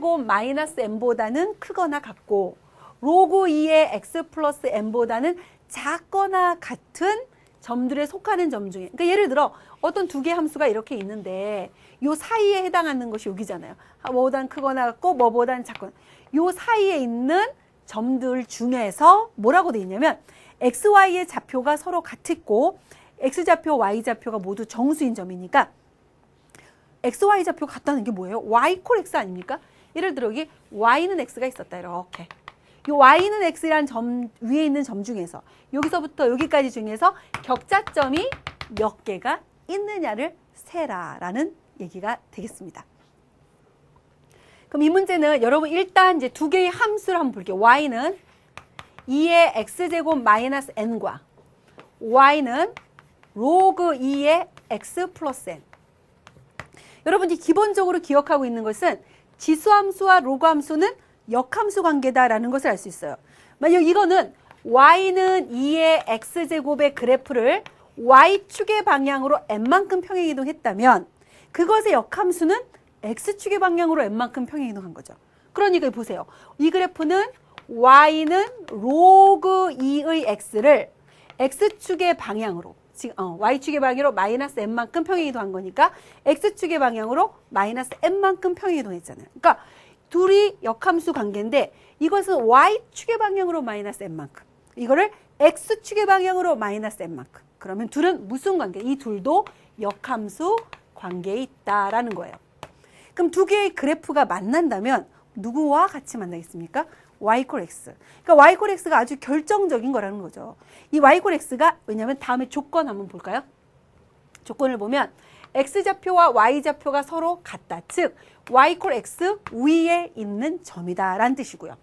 제곱 마이너스 n보다는 크거나 같고 로그 2의 x 플러스 n보다는 작거나 같은 점들에 속하는 점 중에, 그러니까 예를 들어 어떤 두 개의 함수가 이렇게 있는데 요 사이에 해당하는 것이 여기잖아요. 뭐보단 크거나 같고 뭐보단 작거나, 요 사이에 있는 점들 중에서 뭐라고 돼 있냐면 x, y의 좌표가 서로 같았고 x 좌표, y 좌표가 모두 정수인 점이니까 x, y 좌표가 같다는 게 뭐예요? y 콜 x 아닙니까? 예를 들어 여기 y는 x가 있었다 이렇게. 이 y는 x라는 점 위에 있는 점 중에서 여기서부터 여기까지 중에서 격자점이 몇 개가 있느냐를 세라라는 얘기가 되겠습니다. 그럼 이 문제는 여러분 일단 이제 두 개의 함수를 한번 볼게요. y는 2의 x제곱 마이너스 n과 y는 로그 2의 x 플러스 n. 여러분이 기본적으로 기억하고 있는 것은 지수함수와 로그함수는 역함수 관계다라는 것을 알 수 있어요. 만약 이거는 y는 2의 x제곱의 그래프를 y축의 방향으로 n만큼 평행이동했다면 그것의 역함수는 x축의 방향으로 n만큼 평행이동한 거죠. 그러니까 보세요. 이 그래프는 y는 로그 2의 x를 x축의 방향으로 y축의 방향으로 마이너스 n만큼 평행이동한 거니까 x축의 방향으로 마이너스 n만큼 평행이동했잖아요. 그러니까 둘이 역함수 관계인데 이것은 y축의 방향으로 마이너스 n만큼, 이거를 x축의 방향으로 마이너스 n만큼. 그러면 둘은 무슨 관계? 이 둘도 역함수 관계에 있다라는 거예요. 그럼 두 개의 그래프가 만난다면 누구와 같이 만나겠습니까? y 콜 x. 그러니까 y 콜 x가 아주 결정적인 거라는 거죠. 이 y 콜 x가 왜냐하면 다음에 조건 한번 볼까요? 조건을 보면 x좌표와 y좌표가 서로 같다. 즉 y 콜 x 위에 있는 점이다 라는 뜻이고요.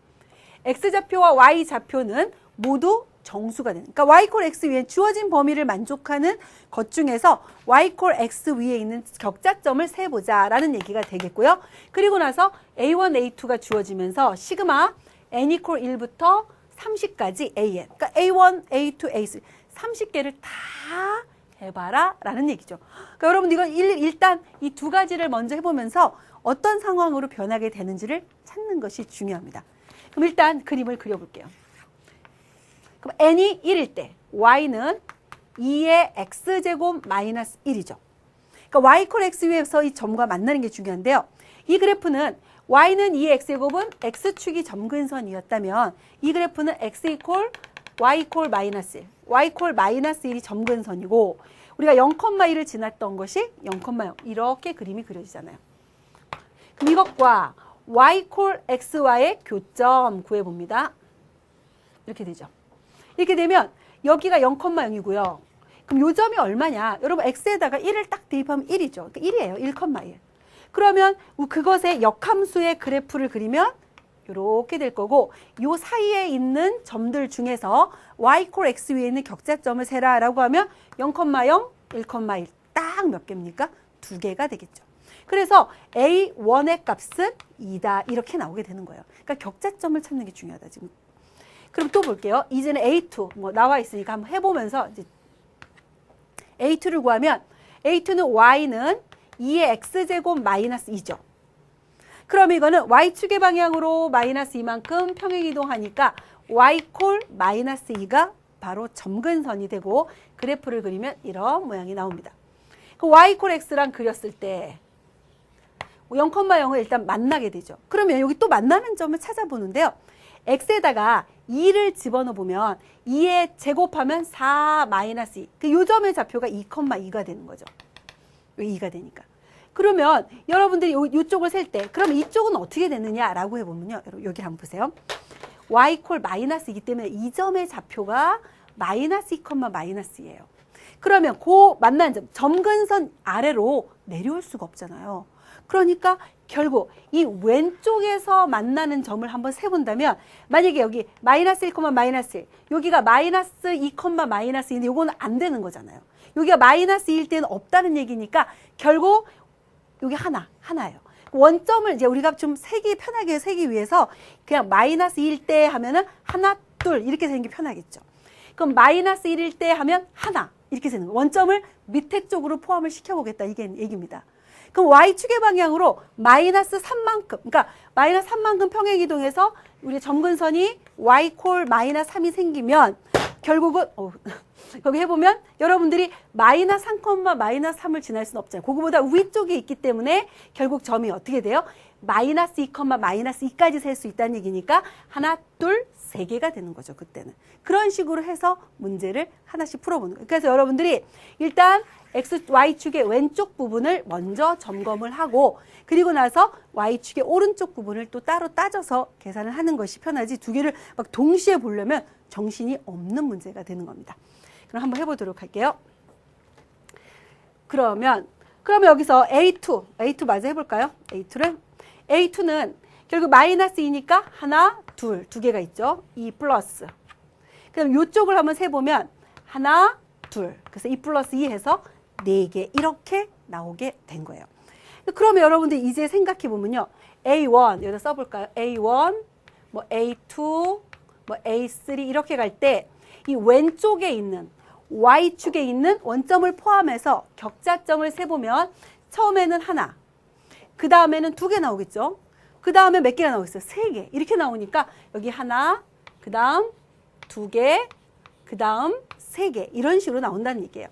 x좌표와 y좌표는 모두 정수가 되는, 그러니까 y 콜 x 위에 주어진 범위를 만족하는 것 중에서 y 콜 x 위에 있는 격자점을 세보자 라는 얘기가 되겠고요. 그리고 나서 a1, a2가 주어지면서 시그마 n 이퀄 1부터 30까지 an, 그러니까 a1, a2, a3 30개를 다 해봐라 라는 얘기죠. 그러니까 여러분 이건 일단 이 두 가지를 먼저 해보면서 어떤 상황으로 변하게 되는지를 찾는 것이 중요합니다. 그럼 일단 그림을 그려볼게요. 그럼 n이 1일 때 y는 2의 x제곱 마이너스 1이죠. 그러니까 y 콜 x 위에서 이 점과 만나는 게 중요한데요. 이 그래프는 y는 2의 x제곱은 x축이 점근선이었다면 이 그래프는 x 이퀄 y 콜 마이너스 1, y 콜 마이너스 1이 점근선이고 우리가 0,1을 지났던 것이 0,0 이렇게 그림이 그려지잖아요. 그럼 이것과 y 콜 x와의 교점 구해봅니다. 이렇게 되죠. 이렇게 되면 여기가 0,0이고요. 그럼 요 점이 얼마냐? 여러분 x에다가 1을 딱 대입하면 1이죠. 그러니까 1이에요. 1,1. 그러면 그것의 역함수의 그래프를 그리면 이렇게 될 거고 요 사이에 있는 점들 중에서 y 콜 x 위에 있는 격자점을 세라 라고 하면 0,0, 1,1 딱 몇 개입니까? 2개가 되겠죠. 그래서 a1의 값은 2다 이렇게 나오게 되는 거예요. 그러니까 격자점을 찾는 게 중요하다 지금. 그럼 또 볼게요. 이제는 a2 뭐 나와 있으니까 한번 해보면서 이제 a2를 구하면 a2는 y는 2의 x제곱 마이너스 2죠. 그럼 이거는 y축의 방향으로 마이너스 2만큼 평행이동하니까 y 콜 마이너스 2가 바로 점근선이 되고 그래프를 그리면 이런 모양이 나옵니다. 그 y 콜 x랑 그렸을 때 0,0을 일단 만나게 되죠. 그러면 여기 또 만나는 점을 찾아보는데요. x에다가 2를 집어넣어 보면 2에 제곱하면 4 마이너스 2. 그 요 점의 좌표가 2,2가 되는 거죠. 여기 2가 되니까. 그러면 여러분들이 이쪽을 셀 때 그럼 이쪽은 어떻게 되느냐라고 해보면요. 여기 한번 보세요. y 콜 마이너스이기 때문에 이 점의 좌표가 마이너스 2, 마이너스예요. 그러면 그 만난 점, 점근선 아래로 내려올 수가 없잖아요. 그러니까 결국 이 왼쪽에서 만나는 점을 한번 세본다면 만약에 여기 마이너스 1, 마이너스 1 여기가 마이너스 2, 마이너스 2인데 요거는 안 되는 거잖아요. 여기가 마이너스 2일 때는 없다는 얘기니까 결국 여기 하나예요. 원점을 이제 우리가 좀 세기 편하게 세기 위해서 그냥 마이너스 2일 때 하면은 하나, 둘 이렇게 되는 게 편하겠죠. 그럼 마이너스 1일 때 하면 하나 이렇게 되는 거예요. 원점을 밑에 쪽으로 포함을 시켜보겠다 이게 얘기입니다. 그럼 y축의 방향으로 마이너스 3만큼, 그러니까 마이너스 3만큼 평행이동해서 우리 점근선이 y 콜 마이너스 3이 생기면 결국은 여기 해보면 여러분들이 마이너스 3, 마이너스 3을 지날 수는 없잖아요. 그거보다 위쪽에 있기 때문에 결국 점이 어떻게 돼요? 마이너스 2, 마이너스 2까지 셀 수 있다는 얘기니까 하나, 둘, 세 개가 되는 거죠. 그때는. 그런 식으로 해서 문제를 하나씩 풀어보는 거예요. 그래서 여러분들이 일단 X, Y축의 왼쪽 부분을 먼저 점검을 하고 그리고 나서 Y축의 오른쪽 부분을 또 따로 따져서 계산을 하는 것이 편하지 두 개를 막 동시에 보려면 정신이 없는 문제가 되는 겁니다. 그럼 한번 해보도록 할게요. 그러면 여기서 A2 마저 해볼까요? A2는 결국 마이너스 2니까 하나, 둘, 두 개가 있죠. 2 플러스. 그럼 이쪽을 한번 세보면 하나, 둘. 그래서 2 플러스 2 해서 4개 이렇게 나오게 된 거예요. 그러면 여러분들 이제 생각해보면요. A1 여기다 써볼까요? A1, 뭐 A2, 뭐 A3 이렇게 갈 때 이 왼쪽에 있는 Y축에 있는 원점을 포함해서 격자점을 세보면 처음에는 하나, 그 다음에는 2개 나오겠죠. 그 다음에 몇 개가 나오겠어요? 3개. 이렇게 나오니까 여기 하나, 그 다음 2개, 그 다음 3개 이런 식으로 나온다는 얘기예요.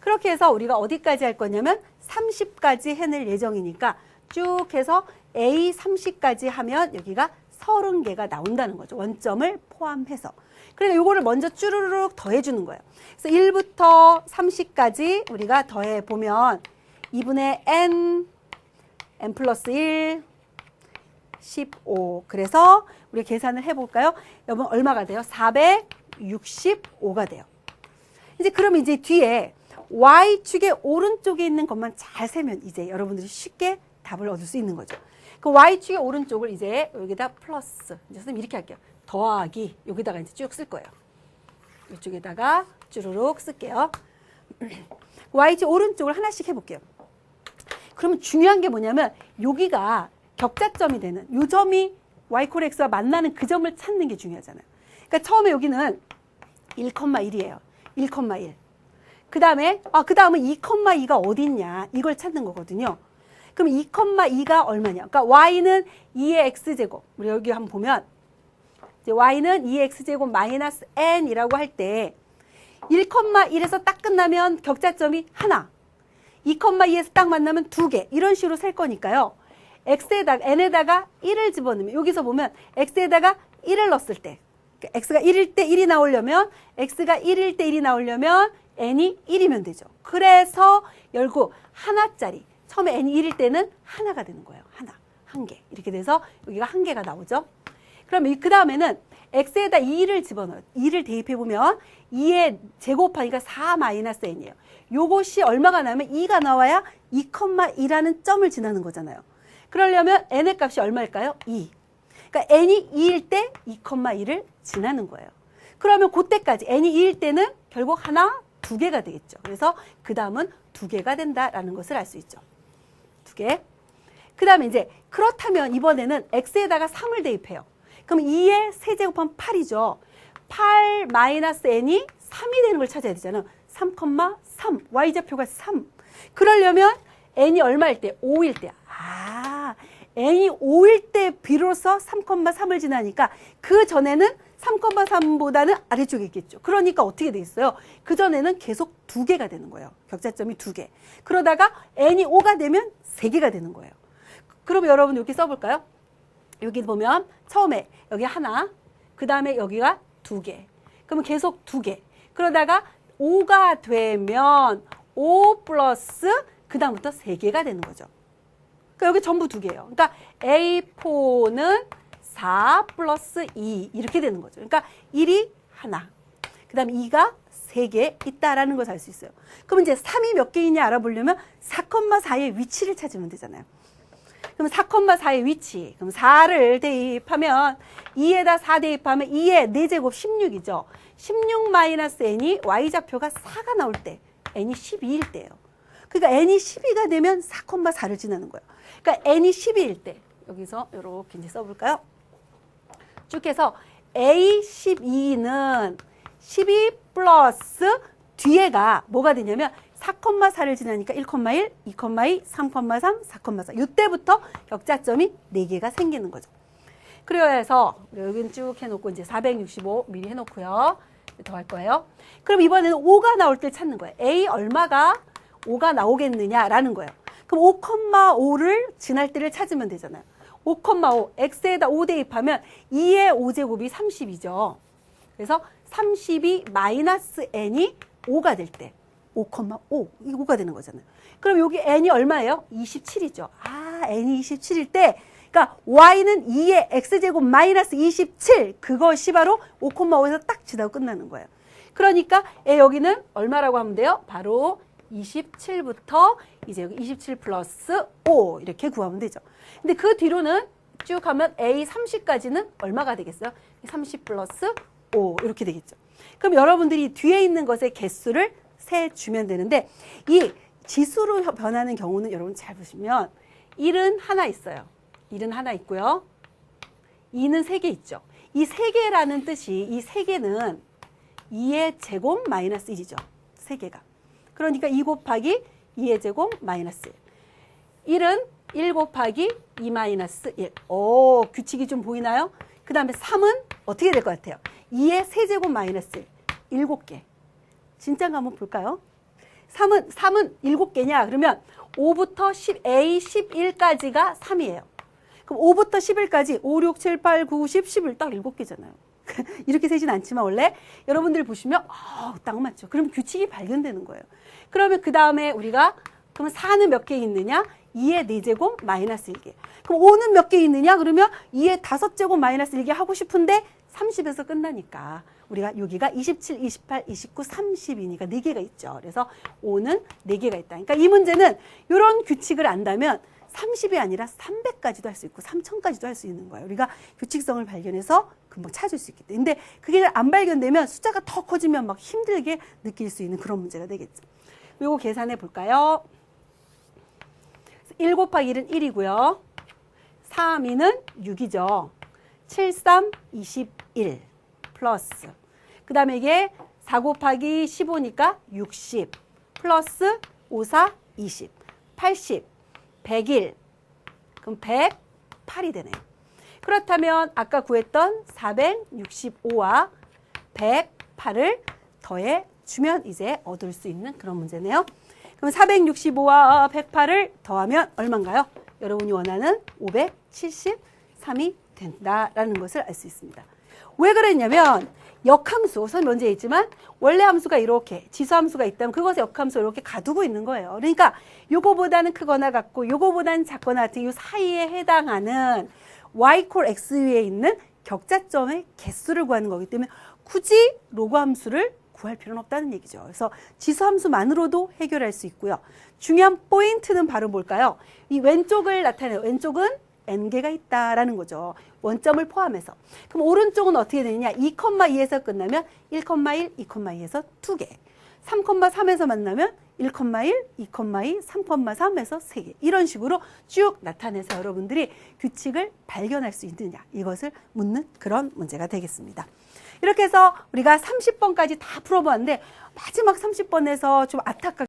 그렇게 해서 우리가 어디까지 할 거냐면 30까지 해낼 예정이니까 쭉 해서 A30까지 하면 여기가 30개가 나온다는 거죠. 원점을 포함해서. 그러니까 요거를 먼저 쭈르륵 더해주는 거예요. 그래서 1부터 30까지 우리가 더해보면 2분의 n 플러스 1, 15. 그래서 우리 계산을 해볼까요? 여러분 얼마가 돼요? 465가 돼요. 이제 그러면 이제 뒤에 Y축의 오른쪽에 있는 것만 잘 세면 이제 여러분들이 쉽게 답을 얻을 수 있는 거죠. 그 Y축의 오른쪽을 이제 여기다 플러스, 이제 선생님 이렇게 할게요. 더하기, 여기다가 이제 쭉 쓸 거예요. 이쪽에다가 쭈루룩 쓸게요. Y축 오른쪽을 하나씩 해볼게요. 그러면 중요한 게 뭐냐면 여기가 격자점이 되는 요 점이 Y 콜 X와 만나는 그 점을 찾는 게 중요하잖아요. 그러니까 처음에 여기는 1,1이에요. 1,1. 그 다음은 2,2가 어디 있냐 이걸 찾는 거거든요. 그럼 2,2가 얼마냐? 그러니까 Y는 2의 X제곱. 우리 여기 한번 보면 이제 Y는 2의 X제곱 마이너스 N이라고 할 때 1,1에서 딱 끝나면 격자점이 하나. 2,2에서 딱 만나면 2개. 이런 식으로 셀 거니까요. N에다가 1을 집어넣으면 여기서 보면 X에다가 1을 넣었을 때 X가 1일 때 1이 나오려면 X가 1일 때 1이 나오려면 N이 1이면 되죠. 그래서 열고 하나짜리 처음에 N이 1일 때는 하나가 되는 거예요. 한 개. 이렇게 돼서 여기가 한 개가 나오죠. 그럼 그 다음에는 X에다 2를 집어넣어요. 2를 대입해보면 2의 제곱하니까 4 마이너스 N이에요. 요것이 얼마가 나면 2가 나와야 2,2라는 점을 지나는 거잖아요. 그러려면 N의 값이 얼마일까요? 2. 그러니까 N이 2일 때 2,2를 지나는 거예요. 그러면 그때까지 N이 2일 때는 결국 하나, 2개가 되겠죠. 그래서 그 다음은 2개가 된다라는 것을 알 수 있죠. 2개. 그 다음에 이제 그렇다면 이번에는 X에다가 3을 대입해요. 그럼 2의 세제곱하면 8이죠. 8 마이너스 N이 3이 되는 걸 찾아야 되잖아요. 3,3. Y좌표가 3. 그러려면 N이 얼마일 때? 5일 때. N이 5일 때 비로소 3,3을 지나니까 그 전에는 3,3보다는 아래쪽에 있겠죠. 그러니까 어떻게 되겠어요? 그 전에는 계속 2개가 되는 거예요. 격자점이 2개. 그러다가 N이 5가 되면 3개가 되는 거예요. 그럼 여러분 여기 써볼까요? 여기 보면 처음에 여기 하나, 그 다음에 여기가 2개. 그러면 계속 2개. 그러다가 5가 되면 5 플러스 그 다음부터 3개가 되는 거죠. 그러니까 여기 전부 2개예요. 그러니까 A4는 4 플러스 2 이렇게 되는 거죠. 그러니까 1이 하나, 그 다음에 2가 3개 있다라는 것을 알 수 있어요. 그럼 이제 3이 몇 개 있냐 알아보려면 4,4의 위치를 찾으면 되잖아요. 그럼 4,4의 위치, 그럼 4를 대입하면 2에다 4 대입하면 2의 4제곱 16이죠. 16 마이너스 N이 Y좌표가 4가 나올 때 N이 12일 때예요. 그러니까 N이 12가 되면 4,4를 지나는 거예요. 그러니까 N이 12일 때 여기서 이렇게 이제 써볼까요? 쭉 해서 A12는 12 플러스 뒤에가 뭐가 되냐면 4,4를 지나니까 1,1, 2,2, 3,3, 4,4. 이때부터 격자점이 4개가 생기는 거죠. 그래서 여기는 쭉 해놓고 이제 465 미리 해놓고요. 더 할 거예요. 그럼 이번에는 5가 나올 때 찾는 거예요. A 얼마가 5가 나오겠느냐라는 거예요. 그럼 5,5를 지날 때를 찾으면 되잖아요. 5,5 x에다 5 대입하면 2의 5제곱이 30이죠. 그래서 32 마이너스 n이 5가 될 때 5,5 이게 5가 되는 거잖아요. 그럼 여기 n이 얼마예요? 27이죠. n이 27일 때 그러니까 y는 2의 x제곱 마이너스 27 그것이 바로 5,5에서 딱 지나고 끝나는 거예요. 그러니까 여기는 얼마라고 하면 돼요? 바로 27부터 이제 여기 27 플러스 5 이렇게 구하면 되죠. 근데 그 뒤로는 쭉 하면 a 30까지는 얼마가 되겠어요? 30 플러스 5 이렇게 되겠죠. 그럼 여러분들이 뒤에 있는 것의 개수를 세주면 되는데 이 지수로 변하는 경우는 여러분 잘 보시면 1은 하나 있어요. 1은 하나 있고요. 2는 3개 있죠. 이 3개라는 뜻이 이 3개는 2의 제곱 마이너스 1이죠. 3개가. 그러니까 2 곱하기 2의 제곱 마이너스 1. 1은 1 곱하기 2 마이너스 1. 오, 규칙이 좀 보이나요? 그 다음에 3은 어떻게 될 것 같아요? 2의 세제곱 마이너스 1. 7개. 진짠가 한번 볼까요? 3은 7개냐? 그러면 5부터 10, A 11까지가 3이에요. 그럼 5부터 11까지 5, 6, 7, 8, 9, 10, 11 딱 7개잖아요. 이렇게 세진 않지만 원래 여러분들 보시면 딱 맞죠. 그럼 규칙이 발견되는 거예요. 그러면 그 다음에 우리가 그러면 4는 몇 개 있느냐? 2의 4제곱 마이너스 1개. 그럼 5는 몇 개 있느냐? 그러면 2의 5제곱 마이너스 1개 하고 싶은데 30에서 끝나니까 우리가 여기가 27, 28, 29, 30이니까 4개가 있죠. 그래서 5는 4개가 있다. 그러니까 이 문제는 이런 규칙을 안다면 30이 아니라 300까지도 할 수 있고 3000까지도 할 수 있는 거예요. 우리가 규칙성을 발견해서 금방 찾을 수 있기 때문에. 근데 그게 안 발견되면 숫자가 더 커지면 막 힘들게 느낄 수 있는 그런 문제가 되겠죠. 요거 계산해 볼까요? 1 곱하기 1은 1이고요. 3, 2는 6이죠. 7, 3, 21 플러스. 그 다음에 이게 4 곱하기 15니까 60 플러스 5, 4, 20 80 101 그럼 108이 되네요. 그렇다면 아까 구했던 465와 108을 더해 주면 이제 얻을 수 있는 그런 문제네요. 그럼 465와 108을 더하면 얼마인가요? 여러분이 원하는 573이 된다라는 것을 알 수 있습니다. 왜 그랬냐면 역함수, 우선 문제에 있지만 원래 함수가 이렇게 지수함수가 있다면 그것의 역함수 이렇게 가두고 있는 거예요. 그러니까 요거보다는 크거나 같고 요거보다는 작거나 같은 요 사이에 해당하는 y 콜 x 위에 있는 격자점의 개수를 구하는 거기 때문에 굳이 로그 함수를 구할 필요는 없다는 얘기죠. 그래서 지수함수만으로도 해결할 수 있고요. 중요한 포인트는 바로 뭘까요? 이 왼쪽을 나타내요. 왼쪽은 n개가 있다라는 거죠. 원점을 포함해서. 그럼 오른쪽은 어떻게 되느냐? 2,2에서 끝나면 1,1, 2,2에서 2개. 3,3에서 만나면 1,1, 2,2, 3,3에서 3개. 이런 식으로 쭉 나타내서 여러분들이 규칙을 발견할 수 있느냐. 이것을 묻는 그런 문제가 되겠습니다. 이렇게 해서 우리가 30번까지 다 풀어보았는데 마지막 30번에서 좀 안타깝게